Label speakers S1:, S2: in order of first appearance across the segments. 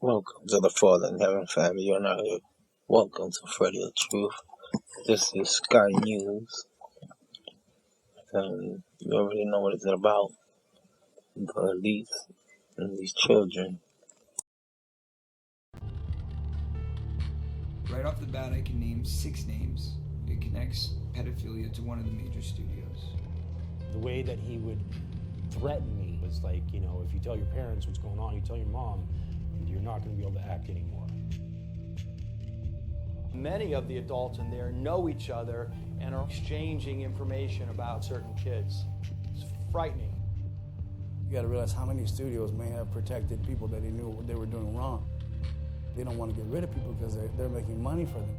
S1: Welcome to the Father in Heaven family. You're not here. Welcome to Freddie the Truth. This is Sky News. And you already know what it's about. The elites and these children.
S2: Right off the bat, I can name 6 names. It connects pedophilia to one of the major studios.
S3: The way that he would threaten me was like, if you tell your parents what's going on, you tell your mom, you're not going to be able to act anymore.
S4: Many of the adults in there know each other and are exchanging information about certain kids. It's frightening.
S5: You gotta realize how many studios may have protected people that they knew what they were doing wrong. They don't want to get rid of people because they're making money for them.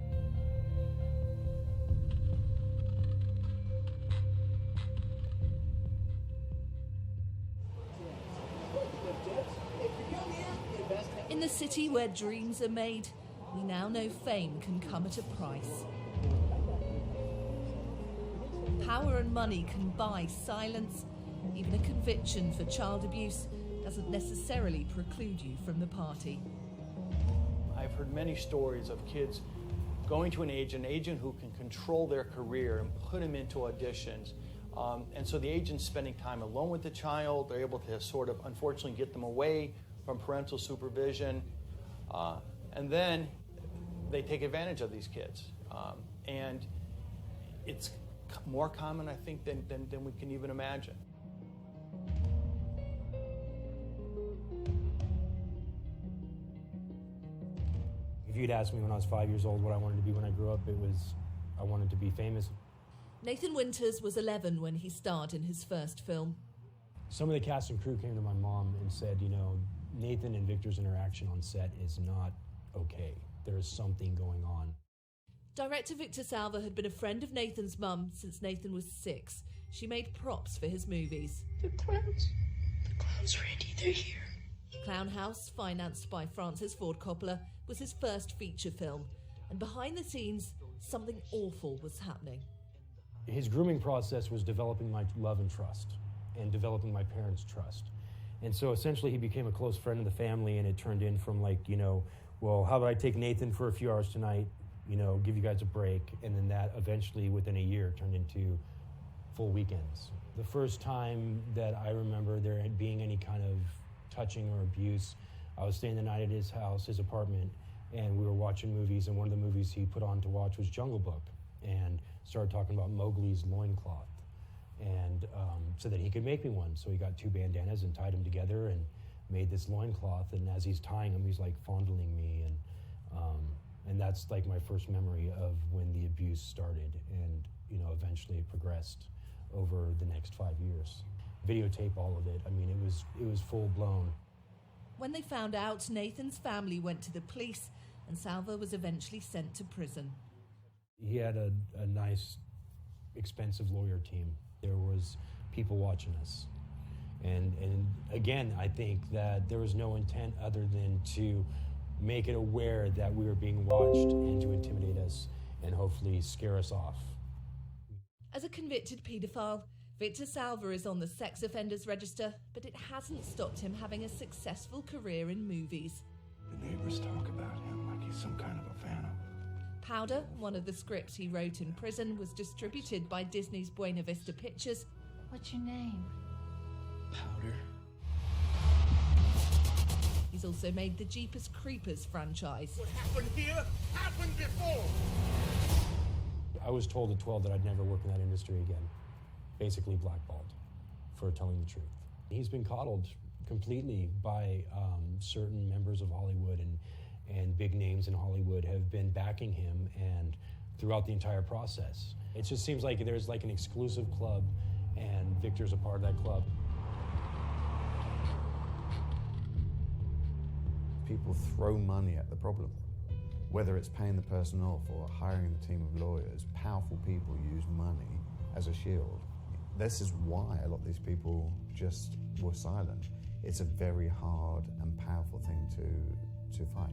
S6: In the city where dreams are made, we now know fame can come at a price. Power and money can buy silence. Even a conviction for child abuse doesn't necessarily preclude you from the party.
S4: I've heard many stories of kids going to an agent who can control their career and put them into auditions. And so the agent's spending time alone with the child. They're able to sort of, unfortunately, get them away from parental supervision. And then they take advantage of these kids. And it's more common, I think, than we can even imagine.
S3: If you'd asked me when I was 5 years old what I wanted to be when I grew up, I wanted to be famous.
S6: Nathan Winters was 11 when he starred in his first film.
S3: Some of the cast and crew came to my mom and said, Nathan and Victor's interaction on set is not okay. There is something going on.
S6: Director Victor Salva had been a friend of Nathan's mum since Nathan was 6. She made props for his movies.
S7: The clowns ready, they're here.
S6: Clown House, financed by Francis Ford Coppola, was his first feature film. And behind the scenes, something awful was happening.
S3: His grooming process was developing my love and trust and developing my parents' trust. And so essentially he became a close friend of the family, and it turned in from well, how about I take Nathan for a few hours tonight, give you guys a break, and then that eventually within a year turned into full weekends. The first time that I remember there being any kind of touching or abuse, I was staying the night at his house, his apartment, and we were watching movies, and one of the movies he put on to watch was Jungle Book, and started talking about Mowgli's loincloth, and so that he could make me one. So he got 2 bandanas and tied them together and made this loincloth, and as he's tying them, he's fondling me, and that's my first memory of when the abuse started, and eventually it progressed over the next 5 years. Videotape all of it. I mean, it was full blown.
S6: When they found out, Nathan's family went to the police, and Salva was eventually sent to prison.
S3: He had a nice, expensive lawyer team. There was people watching us. And again, I think that there was no intent other than to make it aware that we were being watched and to intimidate us and hopefully scare us off.
S6: As a convicted paedophile, Victor Salva is on the sex offenders register, but it hasn't stopped him having a successful career in movies.
S8: The neighbors talk about him like he's some kind of a phantom.
S6: Powder, one of the scripts he wrote in prison, was distributed by Disney's Buena Vista Pictures.
S7: What's your name?
S8: Powder.
S6: He's also made the Jeepers Creepers franchise.
S9: What happened here happened before.
S3: I was told at 12 that I'd never work in that industry again. Basically blackballed for telling the truth. He's been coddled completely by certain members of Hollywood, and big names in Hollywood have been backing him and throughout the entire process. It just seems like there's an exclusive club, and Victor's a part of that club.
S8: People throw money at the problem. Whether it's paying the person off or hiring the team of lawyers, powerful people use money as a shield. This is why a lot of these people just were silent. It's a very hard and powerful thing to fight.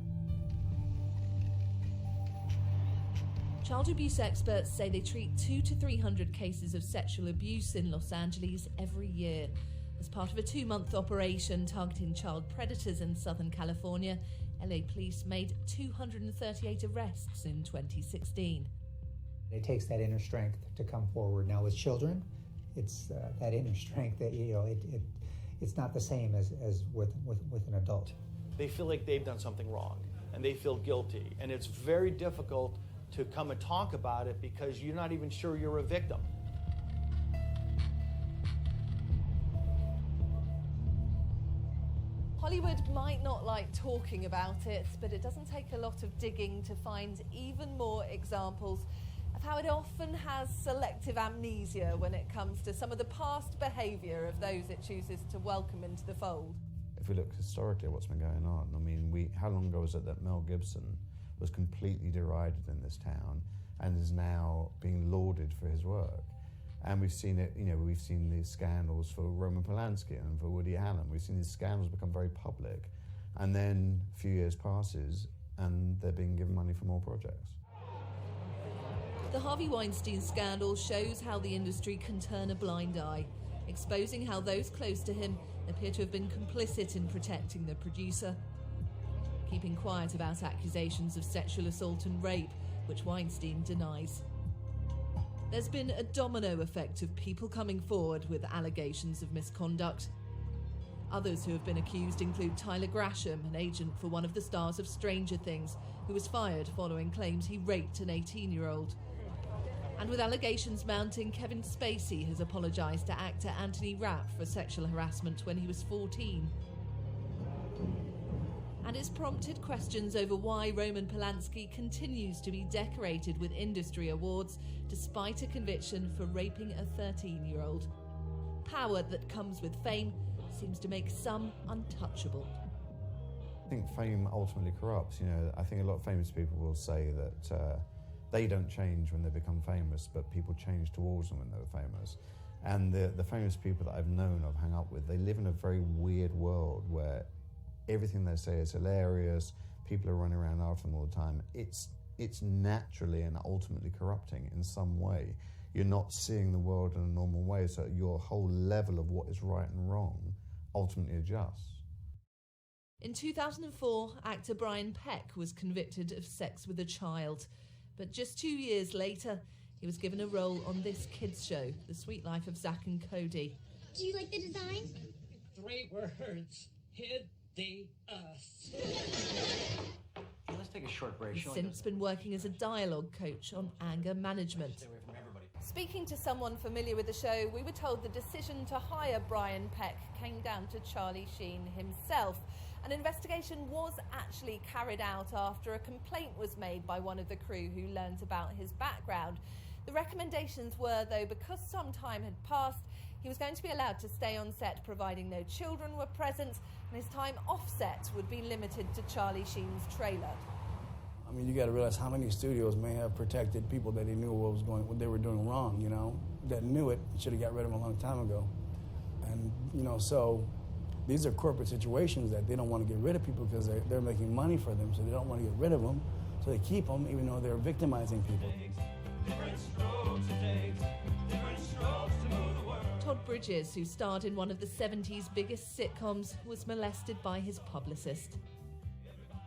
S6: Child abuse experts say they treat 200 to 300 cases of sexual abuse in Los Angeles every year. As part of a 2-month operation targeting child predators in Southern California, LA police made 238 arrests in 2016.
S10: It takes that inner strength to come forward. Now with children, it's that inner strength that, it's not the same as with an adult.
S4: They feel like they've done something wrong and they feel guilty. And it's very difficult to come and talk about it because you're not even sure you're a victim.
S6: Hollywood might not like talking about it, but it doesn't take a lot of digging to find even more examples of how it often has selective amnesia when it comes to some of the past behaviour of those it chooses to welcome into the fold.
S8: If we look historically at what's been going on, I mean, how long ago was it that Mel Gibson was completely derided in this town and is now being lauded for his work? And we've seen it, we've seen these scandals for Roman Polanski and for Woody Allen. We've seen these scandals become very public. And then a few years passes and they're being given money for more projects.
S6: The Harvey Weinstein scandal shows how the industry can turn a blind eye, exposing how those close to him appear to have been complicit in protecting the producer, keeping quiet about accusations of sexual assault and rape, which Weinstein denies. There's been a domino effect of people coming forward with allegations of misconduct. Others who have been accused include Tyler Grasham, an agent for one of the stars of Stranger Things, who was fired following claims he raped an 18-year-old. And with allegations mounting, Kevin Spacey has apologised to actor Anthony Rapp for sexual harassment when he was 14. And it's prompted questions over why Roman Polanski continues to be decorated with industry awards despite a conviction for raping a 13-year-old. Power that comes with fame seems to make some untouchable.
S8: I think fame ultimately corrupts. I think a lot of famous people will say that they don't change when they become famous, but people change towards them when they were famous. And the famous people that I've known, I've hung up with, they live in a very weird world where everything they say is hilarious, people are running around after them all the time. It's naturally and ultimately corrupting in some way. You're not seeing the world in a normal way, so your whole level of what is right and wrong ultimately adjusts.
S6: In 2004, actor Brian Peck was convicted of sex with a child. But just 2 years later, he was given a role on this kids' show, The Sweet Life of Zack and Cody.
S7: Do you like the design?
S11: 3 words. Hit the us.
S4: Let's take a short break.
S6: He's since been working as a dialogue coach on anger management. Speaking to someone familiar with the show, we were told the decision to hire Brian Peck came down to Charlie Sheen himself. An investigation was actually carried out after a complaint was made by one of the crew who learnt about his background. The recommendations were, though, because some time had passed, he was going to be allowed to stay on set providing no children were present, and his time off set would be limited to Charlie Sheen's trailer.
S5: I mean, you got to realize how many studios may have protected people that they knew what they were doing wrong, that knew it, should have got rid of them a long time ago. And, so these are corporate situations that they don't want to get rid of people because they're making money for them, so they don't want to get rid of them. So they keep them even though they're victimizing people.
S6: Todd Bridges, who starred in one of the 70s biggest sitcoms, was molested by his publicist.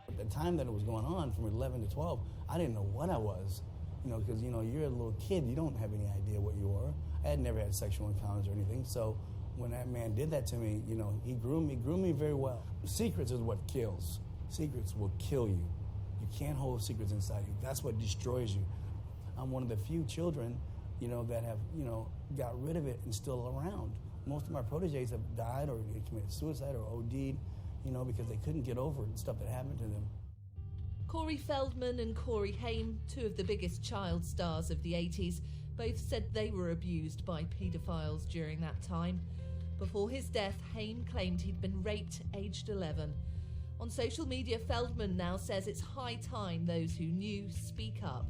S5: At the time that it was going on, from 11 to 12, I didn't know what I was, because, you're a little kid, you don't have any idea what you are. I had never had sexual encounters or anything, so when that man did that to me, he groomed me very well. Secrets is what kills. Secrets will kill you. You can't hold secrets inside you. That's what destroys you. I'm one of the few children, that have, got rid of it and still around. Most of my proteges have died or committed suicide or OD'd, because they couldn't get over the stuff that happened to them.
S6: Corey Feldman and Corey Haim, two of the biggest child stars of the 80s, both said they were abused by paedophiles during that time. Before his death, Haim claimed he'd been raped aged 11. On social media, Feldman now says it's high time those who knew speak up.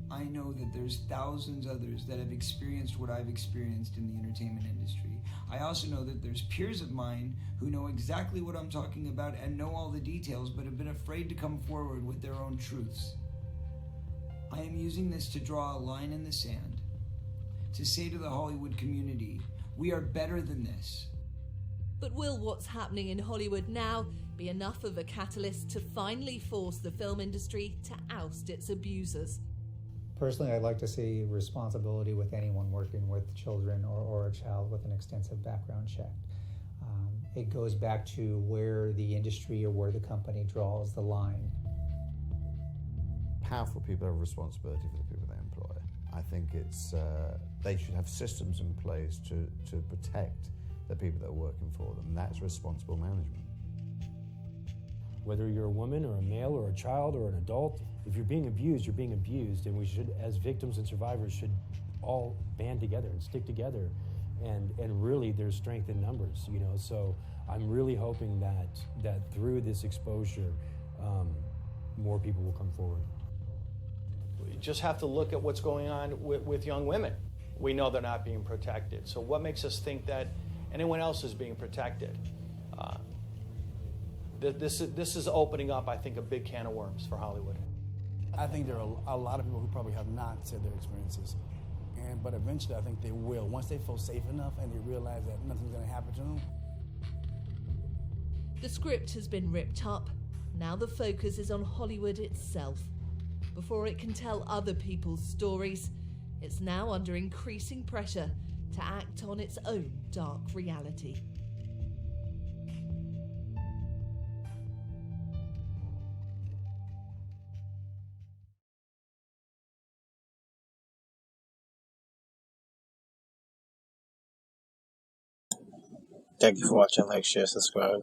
S2: I know that there's thousands others that have experienced what I've experienced in the entertainment industry. I also know that there's peers of mine who know exactly what I'm talking about and know all the details, but have been afraid to come forward with their own truths. I am using this to draw a line in the sand, to say to the Hollywood community, we are better than this.
S6: But will what's happening in Hollywood now be enough of a catalyst to finally force the film industry to oust its abusers?
S10: Personally, I'd like to see responsibility with anyone working with children or a child with an extensive background check. It goes back to where the industry or where the company draws the line.
S8: Powerful people have a responsibility for the people they employ. I think they should have systems in place to protect the people that are working for them. That's responsible management.
S3: Whether you're a woman or a male or a child or an adult, if you're being abused, you're being abused, and we should, as victims and survivors, should all band together and stick together. And really, there's strength in numbers, you know. So I'm really hoping that through this exposure, more people will come forward.
S4: We just have to look at what's going on with young women. We know they're not being protected. So what makes us think that anyone else is being protected? This is opening up, I think, a big can of worms for Hollywood.
S5: I think there are a lot of people who probably have not said their experiences. But eventually, I think they will. Once they feel safe enough and they realize that nothing's going to happen to them.
S6: The script has been ripped up. Now the focus is on Hollywood itself. Before it can tell other people's stories, it's now under increasing pressure to act on its own dark reality.
S1: Thank you for watching. Like, share, subscribe.